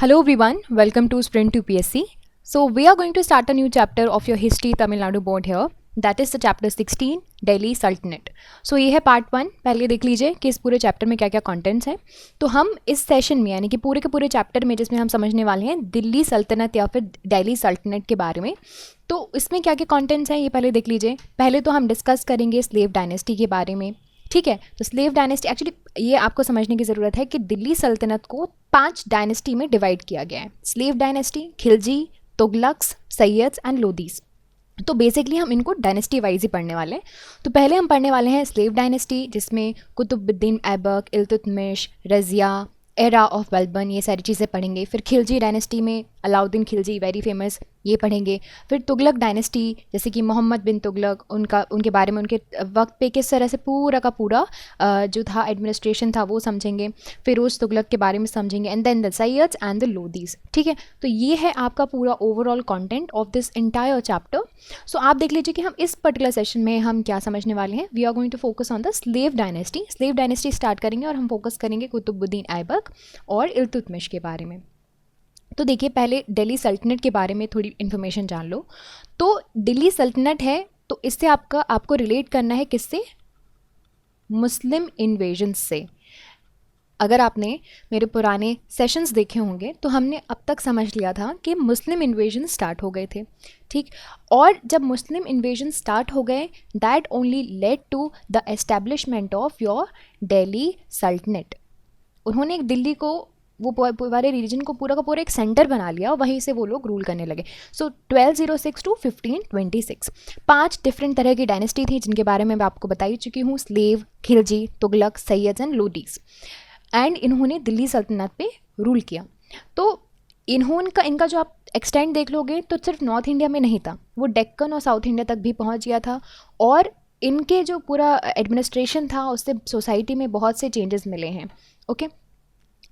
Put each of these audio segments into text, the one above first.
Hello everyone, welcome to Sprint to PSC. So we are going to start a new chapter of your history Tamil Nadu board here. That is the chapter 16 Delhi Sultanate. So ये है part 1. पहले देख लीजिए कि इस पूरे chapter में क्या क्या कंटेंट्स हैं. तो हम इस सेशन में यानी कि पूरे के पूरे चैप्टर में जिसमें हम समझने वाले हैं दिल्ली सल्तनत या फिर दिल्ली सल्तनत के बारे में. तो इसमें क्या क्या कंटेंट्स हैं ये पहले देख लीजिए. पहले तो हम डिस्कस करेंगे स्लेव डायनेस्टी के बारे में. ठीक है, तो स्लेव डायनेस्टी एक्चुअली ये आपको समझने की ज़रूरत है कि दिल्ली सल्तनत को 5 डायनेस्टी में डिवाइड किया गया है. Slave dynasty, Khilji, Tughlaqs, Sayyids and Lodis. तो बेसिकली हम इनको डायनेस्टी वाइज ही पढ़ने वाले हैं. तो पहले हम पढ़ने वाले हैं स्लेव डायनेस्टी जिसमें कुतुबुद्दीन ऐबक, इल्तुतमिश, रज़िया, एरा ऑफ बलबन, ये सारी चीज़ें पढ़ेंगे. फिर खिलजी डायनेस्टी में अलाउद्दीन खिलजी वेरी फेमस, ये पढ़ेंगे. फिर तुगलक डायनेस्टी जैसे कि मोहम्मद बिन तुगलक, उनके बारे में उनके वक्त पे किस तरह से पूरा का पूरा जो था एडमिनिस्ट्रेशन था वो समझेंगे. फिरोज तुगलक के बारे में समझेंगे. And then the Sayyids and the Lodis. ठीक है, तो ये है आपका पूरा overall content of this entire chapter. So आप देख लीजिए कि हम इस पर्टिकुलर सेशन में हम क्या समझने वाले हैं. We are going to focus on the slave dynasty. Slave dynasty start करेंगे और हम फोकस करेंगे कुतुबुद्दीन ऐबक और इल्तुतमिश के बारे में. तो देखिए पहले दिल्ली सल्तनत के बारे में थोड़ी इन्फॉर्मेशन जान लो. तो दिल्ली सल्तनत है तो इससे आपको रिलेट करना है किससे? मुस्लिम इन्वेजन से. अगर आपने मेरे पुराने सेशंस देखे होंगे तो हमने अब तक समझ लिया था कि मुस्लिम इन्वेजन स्टार्ट हो गए थे. ठीक, और जब मुस्लिम इन्वेजन स्टार्ट हो गए that only led to the establishment of your Delhi Sultanate. उन्होंने एक दिल्ली को वो पूरे रीजन को पूरा का पूरा एक सेंटर बना लिया और वहीं से वो लोग रूल करने लगे. सो 1206 टू 1526 5 डिफरेंट तरह की डायनेस्टी थी जिनके बारे में मैं आपको बता ही चुकी हूँ. Slave, Khilji, Tughlaq, Sayyids and Lodis. And इन्होंने दिल्ली सल्तनत पे रूल किया. तो इनका जो आप एक्सटेंड देख लोगे तो सिर्फ नॉर्थ इंडिया में नहीं था, वो डेक्कन और साउथ इंडिया तक भी पहुँच गया था. और इनके जो पूरा एडमिनिस्ट्रेशन था उससे सोसाइटी में बहुत से चेंजेस मिले हैं. Okay,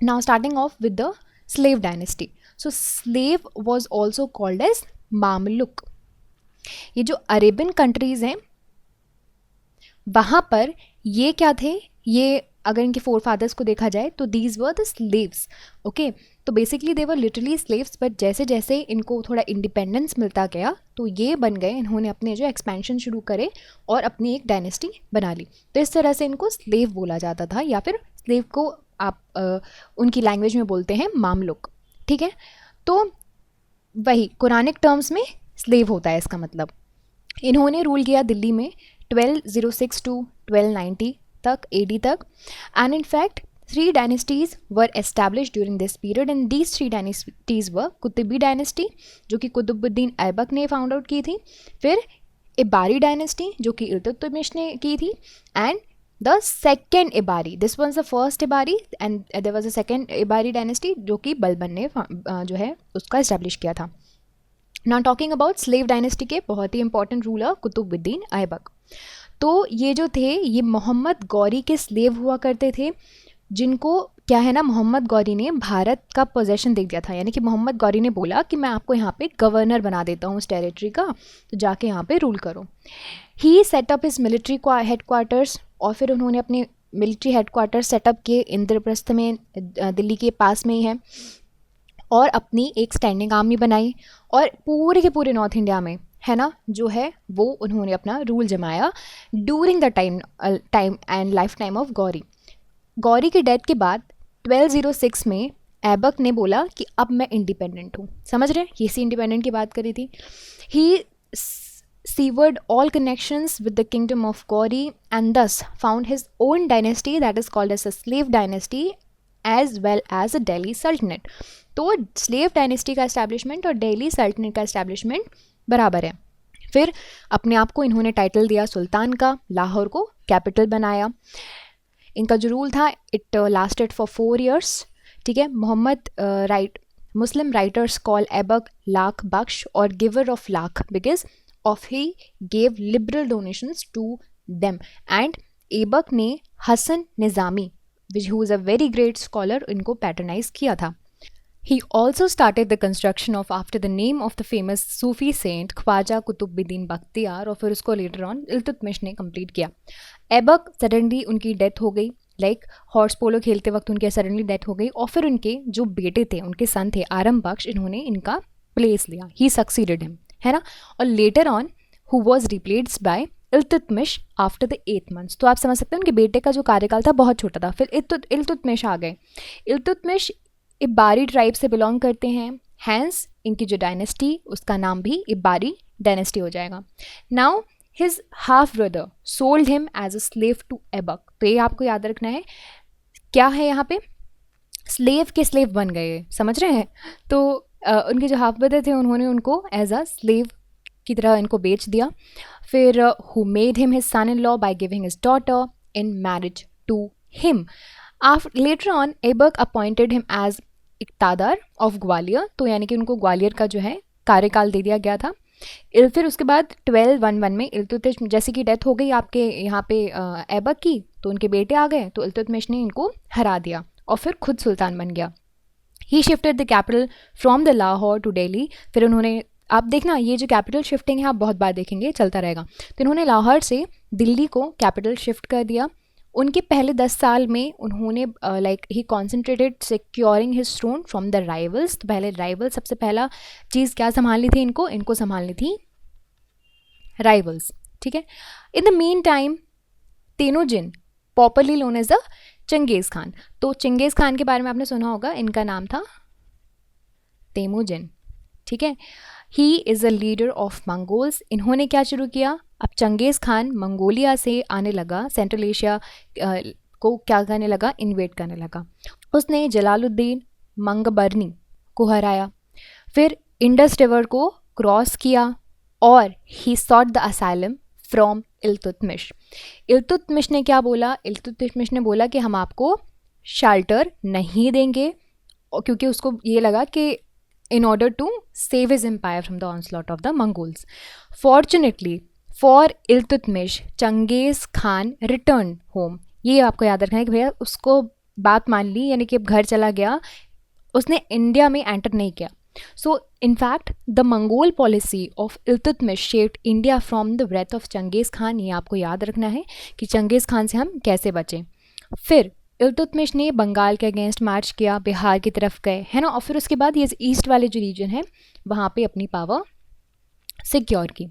now starting off with the slave dynasty. So slave was also called as Mamluk. ये जो अरेबियन कंट्रीज़ हैं वहाँ पर ये क्या थे, ये अगर इनके फोर फादर्स को देखा जाए तो these were the slaves. Okay, तो basically they were literally slaves. But जैसे जैसे इनको थोड़ा इंडिपेंडेंस मिलता गया तो ये बन गए, इन्होंने अपने जो एक्सपेंशन शुरू करे और अपनी एक डायनेस्टी बना ली. तो इस तरह से इनको स्लेव बोला जाता था या फिर स्लेव को आप उनकी लैंग्वेज में बोलते हैं मामलुक. ठीक है, तो वही कुरानिक टर्म्स में स्लेव होता है इसका मतलब. इन्होंने रूल किया दिल्ली में 1206 टू 1290 तक AD तक. And in fact 3 dynasties were established during this period. And these 3 dynasties were Qutbi dynasty जो कि कुतुबुद्दीन ऐबक ने फाउंड आउट की थी. फिर इबारी डायनेस्टी जो कि इल्तुतमिश ने की थी. And the second Ibari, this was the first Ibari and there was a second Ibari dynasty जो कि बलबन ने जो है उसका इस्टेब्लिश किया था. Now talking about slave dynasty के बहुत ही इंपॉर्टेंट रूलर कुतुबुद्दीन ऐबक. तो ये जो थे ये मोहम्मद गौरी के स्लेव हुआ करते थे जिनको क्या है ना, मोहम्मद गौरी ने भारत का पोजेशन दे दिया था. यानी कि मोहम्मद गौरी ने बोला कि मैं आपको यहाँ पे गवर्नर बना देता हूँ उस टेरिटरी का, तो जाके यहाँ पे रूल करो. ही सेटअप हिज मिलिट्री हेडक्वार्टर्स और फिर उन्होंने अपने मिलिट्री हेडक्वार्टर सेटअप किए इंद्रप्रस्थ में, दिल्ली के पास में ही है. और अपनी एक स्टैंडिंग आर्मी बनाई और पूरे के पूरे नॉर्थ इंडिया में है ना जो है वो उन्होंने अपना रूल जमाया during the time and life time of Gauri. Gauri की डेथ के बाद 1206 में ऐबक ने बोला कि अब मैं इंडिपेंडेंट हूँ. समझ रहे हैं, ये सी इंडिपेंडेंट की बात करी थी. ही severed all connections with the kingdom of Gauri and thus found his own dynasty that is called as a slave dynasty as well as a Delhi Sultanate. तो slave dynasty का establishment और Delhi Sultanate का establishment बराबर है. फिर अपने आप को इन्होंने टाइटल दिया सुल्तान का, लाहौर को कैपिटल बनाया. इनका जो रूल था इट लास्टेड फॉर 4 years. ठीक है, मोहम्मद मुस्लिम राइटर्स कॉल ऐबक लाख बख्श और giver of lakh because of he gave liberal donations to them. And Aibak ने हसन निज़ामी who was a very great scholar इनको पैटर्नाइज किया था. He also started the construction of after the name of the famous Sufi saint Khwaja Qutubuddin Bakhtiyar और फिर उसको later on Iltutmish ने complete किया. Aibak suddenly उनकी डेथ हो गई लाइक हॉर्स पोलो खेलते वक्त उनके सडनली डेथ हो गई, और फिर उनके जो बेटे थे, उनके सन थे आरम बख्श, इन्होंने इनका प्लेस लिया, ही सक्सीडेड हिम, है ना। और later on who was replaced by Iltutmish after the 8 months। तो आप समझ सकते हैं उनके बेटे का जो कार्यकाल था बहुत छोटा था, फिर इल्तुतमिश आ गए। इल्तुतमिश इब्बारी ट्राइब से बिलोंग करते हैं, हैंस इनकी जो डायनेस्टी उसका नाम भी इब्बारी डायनेस्टी हो जाएगा। Now his half brother sold him as a slave to Aibak. तो ये आपको याद रखना है, क्या है यहाँ पे, स्लेव के स्लेव बन गए, समझ रहे हैं। तो उनके जो हाफ ब्रदर थे उन्होंने उनको एज अ स्लेव की तरह इनको बेच दिया। फिर who made him his son in law by giving his daughter in marriage to him. Later on Aibak appointed him as iqtadar of Gwalior. तो यानी कि उनको ग्वालियर का जो है कार्यकाल दे दिया गया था। फिर उसके बाद 1211 में इल्तुतमिश जैसे कि डेथ हो गई आपके यहाँ पे ऐबक की, तो उनके बेटे आ गए, तो इल्तुतमिश ने इनको हरा दिया और फिर खुद सुल्तान बन गया। He shifted the capital from the Lahore to Delhi. फिर उन्होंने, आप देखना ये जो कैपिटल शिफ्टिंग है आप बहुत बार देखेंगे, चलता रहेगा। तो इन्होंने लाहौर से दिल्ली को कैपिटल शिफ्ट कर दिया। उनके पहले 10 साल में उन्होंने like he concentrated securing his throne from the rivals. तो पहले राइवल, सबसे पहला चीज़ क्या संभालनी थी इनको संभालनी थी राइवल्स, ठीक है। In the meantime Temujin popularly known as the Genghis Khan. तो चंगेज़ खान के बारे में आपने सुना होगा, इनका नाम था तेमुजिन, ठीक है। He is a leader of Mongols. इन्होंने क्या शुरू किया, अब चंगेज़ खान मंगोलिया से आने लगा, सेंट्रल एशिया को क्या करने लगा, इन्वेट करने लगा। उसने जलालुद्दीन मंगबरनी को हराया, फिर इंडस रिवर को क्रॉस किया और he sought the asylum from Iltutmish. Iltutmish ने क्या बोला, इल्तुतमिश ने बोला कि हम आपको शेल्टर नहीं देंगे, क्योंकि उसको ये लगा कि in order to save his empire from the onslaught of the Mongols. Fortunately for Iltutmish, Changiz Khan returned home. ये आपको याद रखना है कि भैया उसको बात मान ली, यानी कि अब घर चला गया, उसने इंडिया में एंटर नहीं किया। So in fact the Mongol policy of Iltutmish shaped India from the breath of Changiz Khan। ये आपको याद रखना है कि चंगेज़ खान से हम कैसे बचें। फिर इल्तुतमिश ने बंगाल के अगेंस्ट मार्च किया, बिहार की तरफ गए, है ना, और फिर उसके बाद ये ईस्ट वाले जो रीजन है वहाँ पे अपनी पावर सिक्योर की।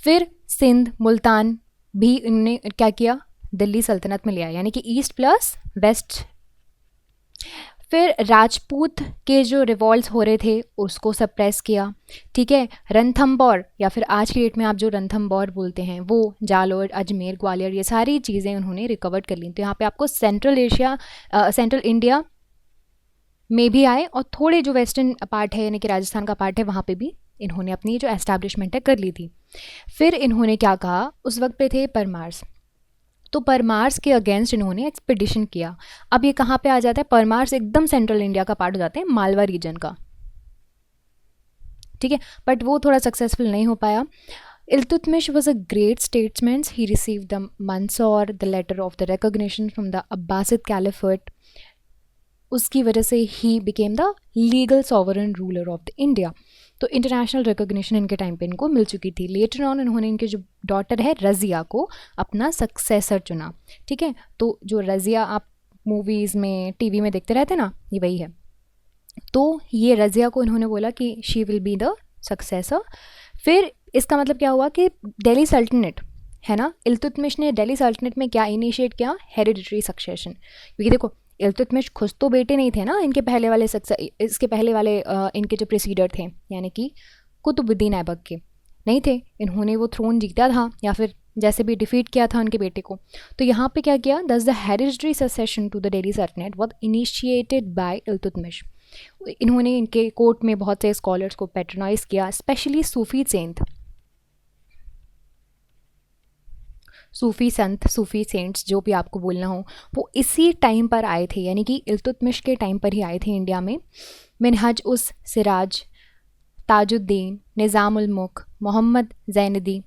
फिर सिंध, मुल्तान भी इन्होंने क्या किया, दिल्ली सल्तनत में लिया, यानी कि ईस्ट प्लस वेस्ट। फिर राजपूत के जो रिवॉल्ट्स हो रहे थे उसको सप्रेस किया, ठीक है। रणथंबोर या फिर आज की डेट में आप जो रणथंबोर बोलते हैं वो जालोर, अजमेर, ग्वालियर, ये सारी चीज़ें उन्होंने रिकवर कर ली। तो यहाँ पे आपको सेंट्रल इंडिया में भी आए और थोड़े जो वेस्टर्न पार्ट है यानी कि राजस्थान का पार्ट है वहाँ पे भी इन्होंने अपनी जो एस्टैब्लिशमेंट है कर ली थी। फिर इन्होंने क्या कहा, उस वक्त पे थे परमार्स, तो परमार्स के अगेंस्ट इन्होंने एक्सपीडिशन किया। अब ये कहाँ पे आ जाता है, परमार्स एकदम सेंट्रल इंडिया का पार्ट हो जाते हैं, मालवा रीजन का, ठीक है, बट वो थोड़ा सक्सेसफुल नहीं हो पाया। Iltutmish was a great statesman. He receive the Mansur, the letter of the recognition from the Abbasid caliphate. उसकी वजह से ही became the legal sovereign ruler of the India. तो इंटरनेशनल रिकॉग्निशन इनके टाइम पे इनको मिल चुकी थी। लेटर ऑन इन्होंने इनके जो डॉटर है रज़िया को अपना सक्सेसर चुना, ठीक है। तो जो रज़िया आप मूवीज़ में, टीवी में देखते रहते ना, ये वही है। तो ये रज़िया को इन्होंने बोला कि she will be the successor. फिर इसका मतलब क्या हुआ कि दिल्ली सल्तनत है ना, इल्तुतमिश ने दिल्ली सल्तनत में क्या इनिशिएट किया, हेरिडिटरी सक्सेशन। क्योंकि देखो इल्तुतमिश खुद तो बेटे नहीं थे ना, इनके पहले वाले इसके पहले वाले इनके जो प्रेसिडर थे यानी कि कुतुबुद्दीन ऐबक के नहीं थे, इन्होंने वो थ्रोन जीता था या फिर जैसे भी डिफीट किया था उनके बेटे को। तो यहाँ पे क्या किया, thus the hereditary succession to the Delhi Sultanate was initiated by Iltutmish. इन्होंने इनके कोर्ट में बहुत से स्कॉलर्स को पैट्रोनाइज किया, स्पेशली सूफी सेंट, सूफ़ी संत, सूफ़ी सेंट्स जो भी आपको बोलना हो, वो इसी टाइम पर आए थे, यानी कि इल्तुतमिश के टाइम पर ही आए थे इंडिया में। मिनहज उस Siraj, Tajuddin, Nizamul Mulk, Mohammad Zainuddin,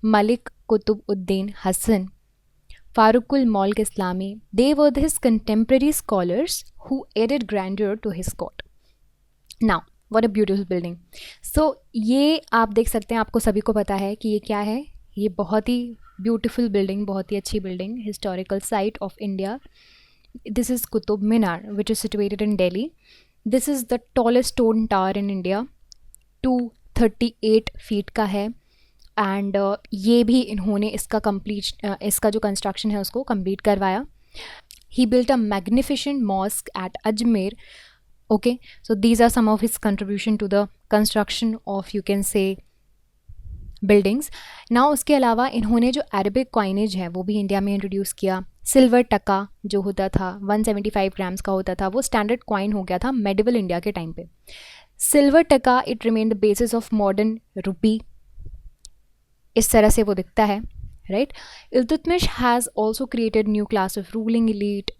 Malik Qutbuddin Hasan, Farukul Mulk Islami, they were his contemporary scholars who added grandeur to his court. Now what a beautiful building. So ये आप देख सकते हैं, आपको सभी को पता है कि ये क्या है, ये बहुत ही ब्यूटीफुल बिल्डिंग, बहुत ही अच्छी building, historical site of India, This is Qutub Minar, which is situated in Delhi. This is the tallest stone tower in India. 238 feet का है. एंड ये भी इन्होंने इसका जो कंस्ट्रक्शन है उसको कंप्लीट करवाया. He built a magnificent mosque at Ajmer. Okay, so these are some of his contribution to the construction of, you can say, buildings. ना उसके अलावा इन्होंने जो अरबिक कॉइनेज है वो भी इंडिया में इंट्रोड्यूस किया. सिल्वर टका जो होता था 175 ग्राम्स का होता था, वो स्टैंडर्ड कॉइन हो गया था मेडिवल इंडिया के टाइम पे. Silver taka it remain the basis of modern rupee. इस तरह से वो दिखता है, right. Iltutmish has also created new class of ruling elite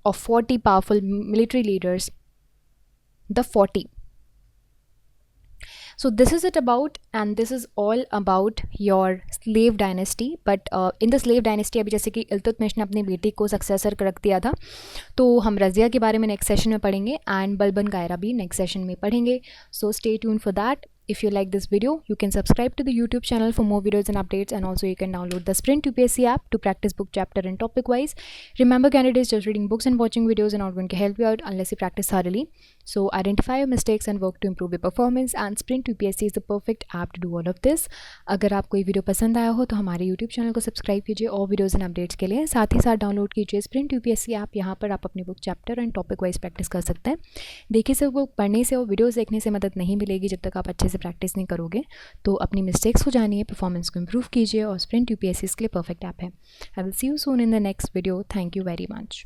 of 40 powerful military leaders, the 40. So this is it about, and this is all about your slave dynasty. But in the slave dynasty, अभी जैसे कि इल्तुतमिश ने अपनी बेटी को successor रख दिया था, तो हम रज़िया के बारे में नेक्स्ट सेशन में पढ़ेंगे एंड बलबन कायरा भी नेक्स्ट सेशन में पढ़ेंगे. So stay tune for that. If you like this video, you can subscribe to the YouTube channel for more videos and updates, and also you can download the Sprint UPSC app to practice book chapter and topic wise. Remember, candidates, just reading books and watching videos are not going to help you out unless you practice thoroughly. So identify your mistakes and work to improve your performance, and Sprint UPSC is the perfect app to do all of this. अगर आपको ये video पसंद आया हो तो हमारे YouTube channel को subscribe कीजिए और वीडियोज़ एंड अपडेट्स के लिए. साथ ही साथ डाउनलोड कीजिए Sprint UPSC ऐप. यहाँ पर आप अपनी book chapter and topic wise practice कर सकते हैं. देखिए, सिर्फ बुक पढ़ने से और वीडियोज़ देखने से मदद नहीं मिलेगी जब तक आप अच्छे से प्रैक्टिस नहीं करोगे. तो अपनी मिस्टेक्स को जानिए, परफॉर्मेंस को इम्प्रूव कीजिए, और स्प्रिंट यूपीएससी के लिए परफेक्ट ऐप है. I will see you soon in the next video. Thank you very much.